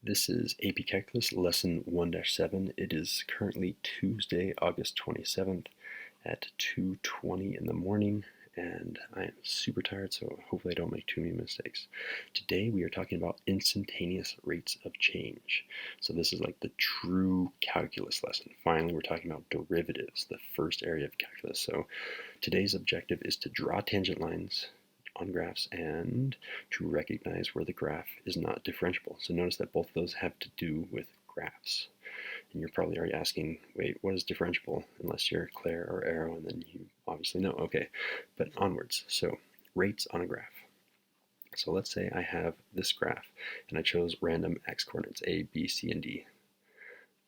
This is AP Calculus Lesson 1-7. It is currently Tuesday, August 27th at 2:20 in the morning, and I am super tired, so hopefully I don't make too many mistakes. Today we are talking about instantaneous rates of change. So this is like the true calculus lesson. Finally, we're talking about derivatives, the first area of calculus. So today's objective is to draw tangent lines on graphs and to recognize where the graph is not differentiable. So notice that both of those have to do with graphs. And you're probably already asking, wait, what is differentiable? Unless you're Claire or Arrow, and then you obviously know. Okay, but onwards. So rates on a graph. So let's say I have this graph, and I chose random x coordinates, A, B, C, and D.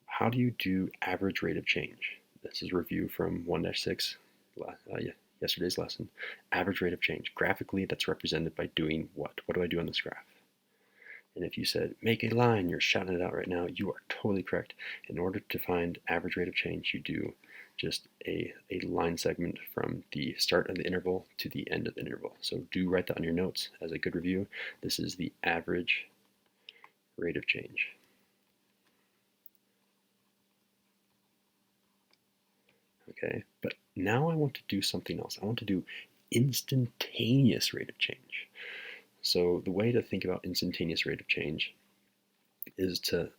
How do you do average rate of change? This is review from 1-6, yesterday's lesson. Average rate of change. Graphically, that's represented by doing what? What do I do on this graph? And if you said, make a line, you're shouting it out right now, you are totally correct. In order to find average rate of change, you do just a line segment from the start of the interval to the end of the interval. So do write that on your notes as a good review. This is the average rate of change. Okay, but now I want to do something else. I want to do instantaneous rate of change. So the way to think about instantaneous rate of change is to,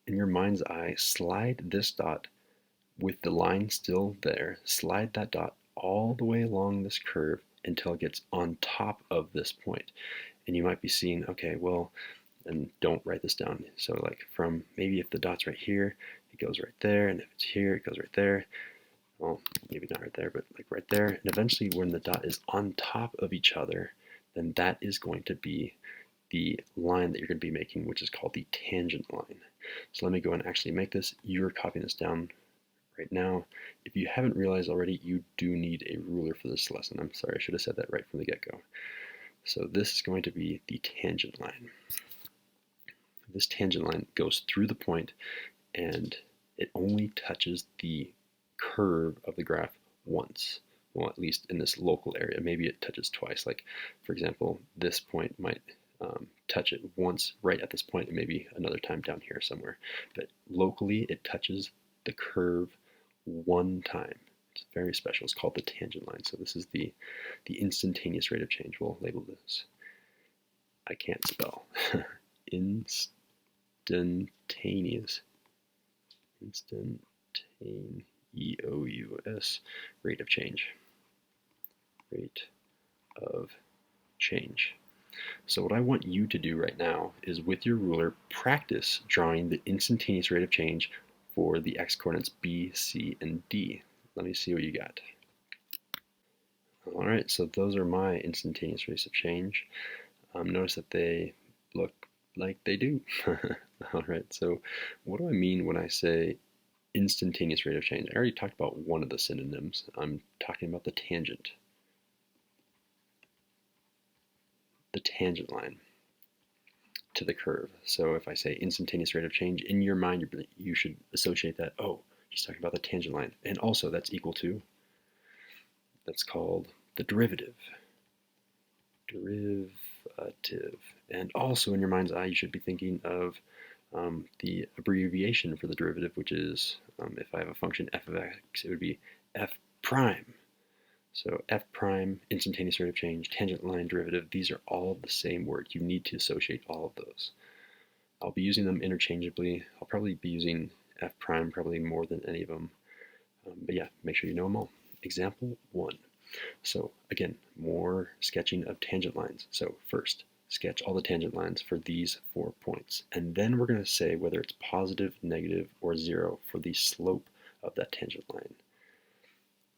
in your mind's eye, slide this dot with the line still there, slide that dot all the way along this curve until it gets on top of this point. And you might be seeing, okay, well, and don't write this down. So like from maybe if the dot's right here, it goes right there, and if it's here, it goes right there. Well, maybe not right there, but like right there. And eventually when the dot is on top of each other, then that is going to be the line that you're going to be making, which is called the tangent line. So let me go and actually make this. You're copying this down right now. If you haven't realized already, you do need a ruler for this lesson. I'm sorry, I should have said that right from the get-go. So this is going to be the tangent line. This tangent line goes through the point, and it only touches the curve of the graph once. Well, at least in this local area. Maybe it touches twice. Like, for example, this point might touch it once right at this point, and maybe another time down here somewhere. But locally, it touches the curve one time. It's very special. It's called the tangent line. So this is the instantaneous rate of change. We'll label this. I can't spell. Instantaneous. E-O-U-S, rate of change. Rate of change. So what I want you to do right now is with your ruler, practice drawing the instantaneous rate of change for the x coordinates B, C, and D. Let me see what you got. All right, so those are my instantaneous rates of change. Notice that they look like they do. All right, so what do I mean when I say instantaneous rate of change? I already talked about one of the synonyms. I'm talking about the tangent line to the curve. So if I say instantaneous rate of change, in your mind you should associate that, oh, he's talking about the tangent line. And also that's equal to, that's called the derivative. And also in your mind's eye you should be thinking of the abbreviation for the derivative, which is, if I have a function f of x, it would be f prime. So f prime, instantaneous rate of change, tangent line derivative, these are all the same word. You need to associate all of those. I'll be using them interchangeably. I'll probably be using f prime probably more than any of them. But yeah, make sure you know them all. Example 1. So again, more sketching of tangent lines. So first, sketch all the tangent lines for these 4 points. And then we're going to say whether it's positive, negative, or 0 for the slope of that tangent line.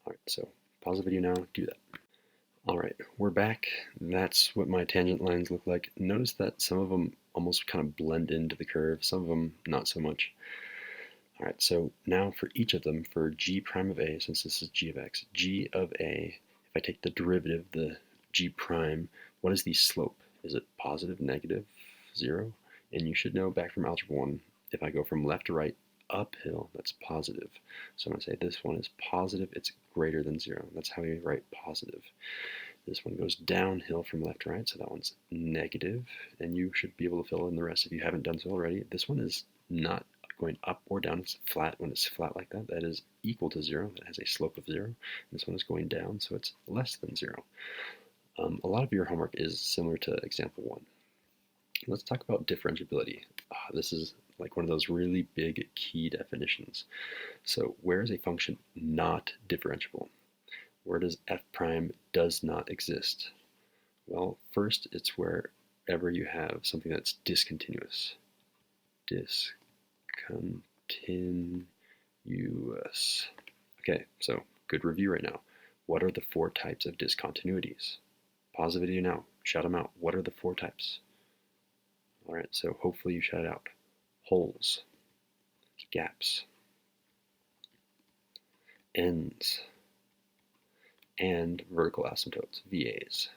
All right, so pause the video now, do that. All right, we're back. That's what my tangent lines look like. Notice that some of them almost kind of blend into the curve, some of them not so much. All right, so now for each of them, for g prime of a, since this is g of x, g of a, if I take the derivative, the g prime, what is the slope? Is it positive, negative, 0? And you should know back from algebra 1, if I go from left to right, uphill, that's positive. So I'm going to say this one is positive, it's greater than 0. That's how you write positive. This one goes downhill from left to right, so that one's negative, and you should be able to fill in the rest if you haven't done so already. This one is not going up or down, it's flat. When it's flat like that, that is equal to 0. It has a slope of 0. This one is going down, so it's less than 0. A lot of your homework is similar to example 1. Let's talk about differentiability. This is like one of those really big key definitions. So where is a function not differentiable? Where does f prime does not exist? Well, first it's wherever you have something that's discontinuous. Discontinuous. Okay, so good review right now. What are the 4 types of discontinuities? Pause the video now. Shout them out. What are the 4 types? All right, so hopefully you shout it out. Holes, gaps, ends, and vertical asymptotes, VAs.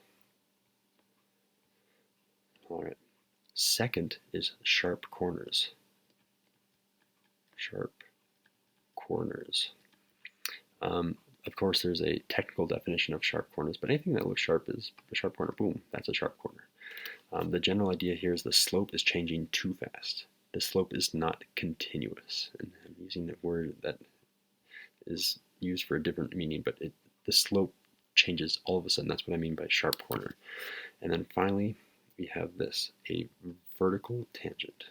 All right. Second is sharp corners. Sharp corners. Of course, there's a technical definition of sharp corners, but anything that looks sharp is a sharp corner. Boom, that's a sharp corner. The general idea here is the slope is changing too fast. The slope is not continuous. And I'm using a word that is used for a different meaning, but the slope changes all of a sudden. That's what I mean by sharp corner. And then finally, we have this, a vertical tangent.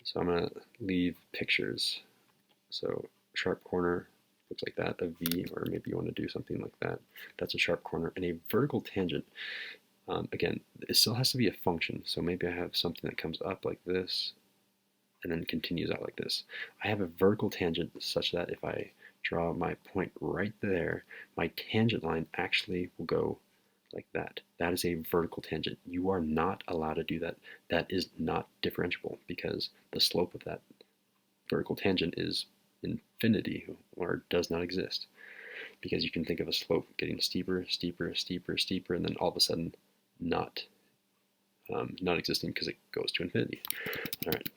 So I'm going to leave pictures. So sharp corner looks like that, a V, or maybe you want to do something like that. That's a sharp corner. And a vertical tangent, again, it still has to be a function. So maybe I have something that comes up like this and then continues out like this. I have a vertical tangent such that if I draw my point right there, my tangent line actually will go like that. That is a vertical tangent. You are not allowed to do that. That is not differentiable because the slope of that vertical tangent is infinity or does not exist. Because you can think of a slope getting steeper, steeper, steeper, steeper, and then all of a sudden not existing because it goes to infinity. All right.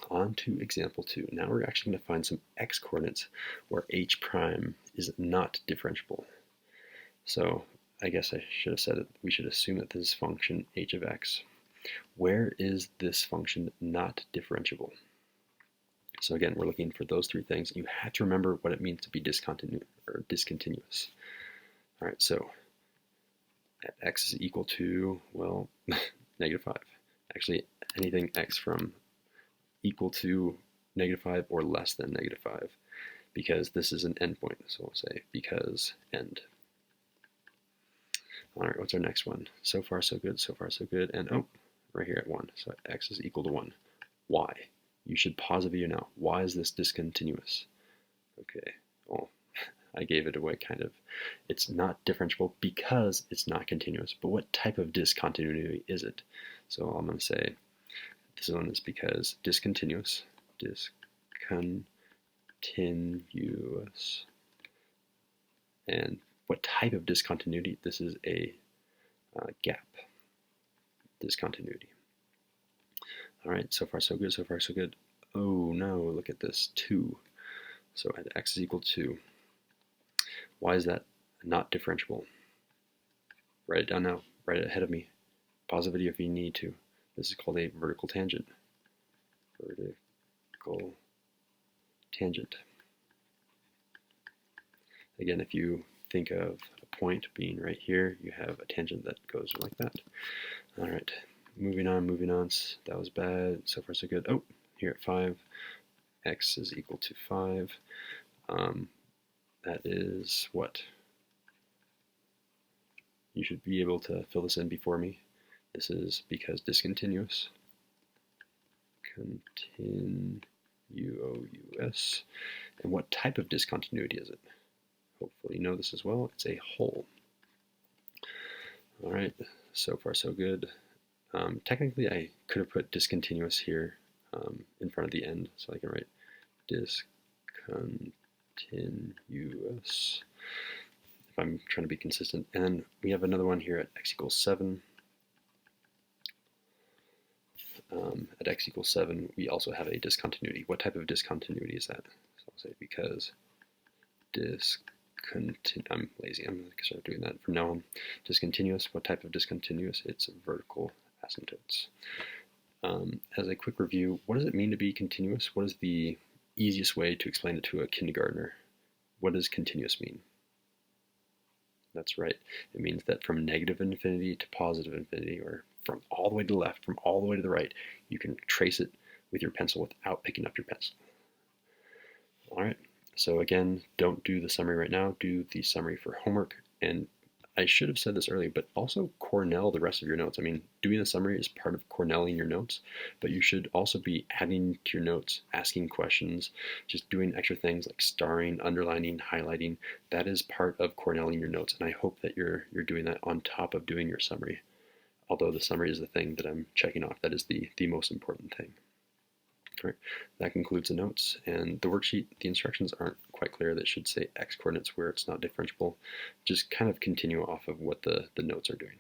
On to example 2. Now we're actually going to find some x-coordinates where h prime is not differentiable. So I guess I should have said it. We should assume that this function h of x. Where is this function not differentiable? So again, we're looking for those 3 things. You have to remember what it means to be discontinuous. All right, so at x is equal to, well, -5. Actually, anything x from equal to -5 or less than -5, because this is an endpoint. So we'll say because end. All right, what's our next one? So far, so good, so far, so good. And oh, right here at 1. So x is equal to 1. Why? You should pause the video now. Why is this discontinuous? Okay, well, I gave it away kind of. It's not differentiable because it's not continuous. But what type of discontinuity is it? So I'm going to say this one is because discontinuous. Discontinuous. And what type of discontinuity? This is a gap discontinuity. All right, so far so good, so far so good. Oh no, look at this, 2. So at x is equal to 2. Why is that not differentiable? Write it down now, write it ahead of me. Pause the video if you need to. This is called a vertical tangent. Vertical tangent. Again, if you think of a point being right here, you have a tangent that goes like that. All right, moving on. That was bad. So far, so good. Oh, here at 5, x is equal to 5. That is what? You should be able to fill this in before me. This is because discontinuous. Continuous. And what type of discontinuity is it? Hopefully you know this as well. It's a hole. All right, so far so good. Technically, I could have put discontinuous here in front of the end, so I can write discontinuous if I'm trying to be consistent. And then we have another one here at x equals 7. At x equals 7, we also have a discontinuity. What type of discontinuity is that? So I'll say because I'm lazy. I'm going to start doing that from now on. Discontinuous. What type of discontinuous? It's vertical asymptotes. As a quick review, what does it mean to be continuous? What is the easiest way to explain it to a kindergartner? What does continuous mean? That's right. It means that from negative infinity to positive infinity, or from all the way to the left, from all the way to the right, you can trace it with your pencil without picking up your pencil. All right. So again, don't do the summary right now. Do the summary for homework. And I should have said this earlier, but also Cornell the rest of your notes. I mean, doing the summary is part of Cornelling your notes, but you should also be adding to your notes, asking questions, just doing extra things like starring, underlining, highlighting. That is part of Cornelling your notes, and I hope that you're doing that on top of doing your summary. Although the summary is the thing that I'm checking off, that is the most important thing. All right, that concludes the notes. And the worksheet, the instructions aren't quite clear. That should say x coordinates where it's not differentiable. Just kind of continue off of what the notes are doing.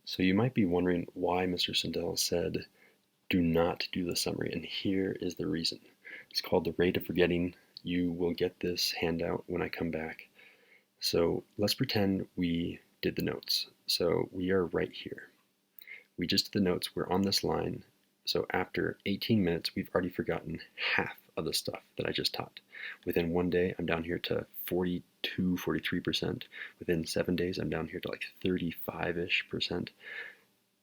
So you might be wondering why Mr. Sindel said, do not do the summary, and here is the reason. It's called the rate of forgetting. You will get this handout when I come back. So let's pretend we did the notes. So we are right here. We just did the notes, we're on this line. So after 18 minutes, we've already forgotten half of the stuff that I just taught. Within one day, I'm down here to 42, 43%. Within 7 days, I'm down here to like 35-ish%.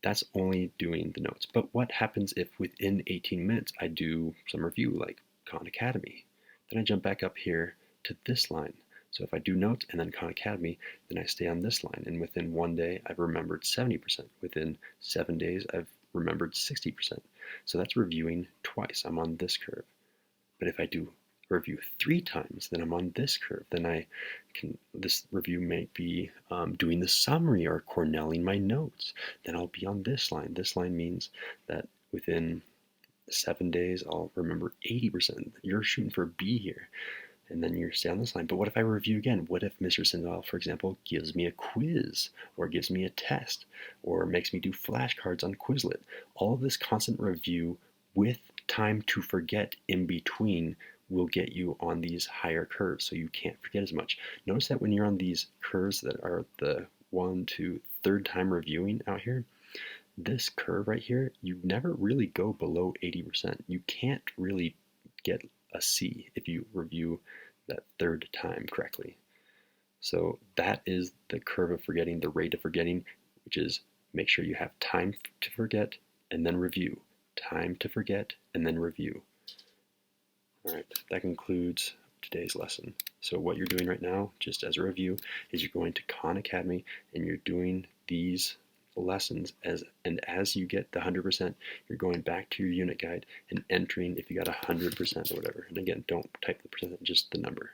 That's only doing the notes. But what happens if within 18 minutes I do some review like Khan Academy? Then I jump back up here to this line. So if I do notes and then Khan Academy, then I stay on this line. And within one day, I've remembered 70%. Within 7 days, I've remembered 60%. So that's reviewing twice. I'm on this curve. But if I do review 3 times, then I'm on this curve. Then this review may be doing the summary or Cornelling my notes. Then I'll be on this line. This line means that within 7 days, I'll remember 80%. You're shooting for B here. And then you stay on this line. But what if I review again? What if Mr. Sindel, for example, gives me a quiz or gives me a test or makes me do flashcards on Quizlet? All of this constant review with time to forget in between will get you on these higher curves so you can't forget as much. Notice that when you're on these curves that are the 1 to 3rd time reviewing out here, this curve right here, you never really go below 80%. You can't really get a C if you review that 3rd time correctly. So that is the curve of forgetting, the rate of forgetting, which is make sure you have time to forget and then review. Time to forget and then review. All right, that concludes today's lesson. So what you're doing right now, just as a review, is you're going to Khan Academy and you're doing these lessons as you get the 100%, you're going back to your unit guide and entering if you got 100% or whatever. And again, don't type the percent, just the number.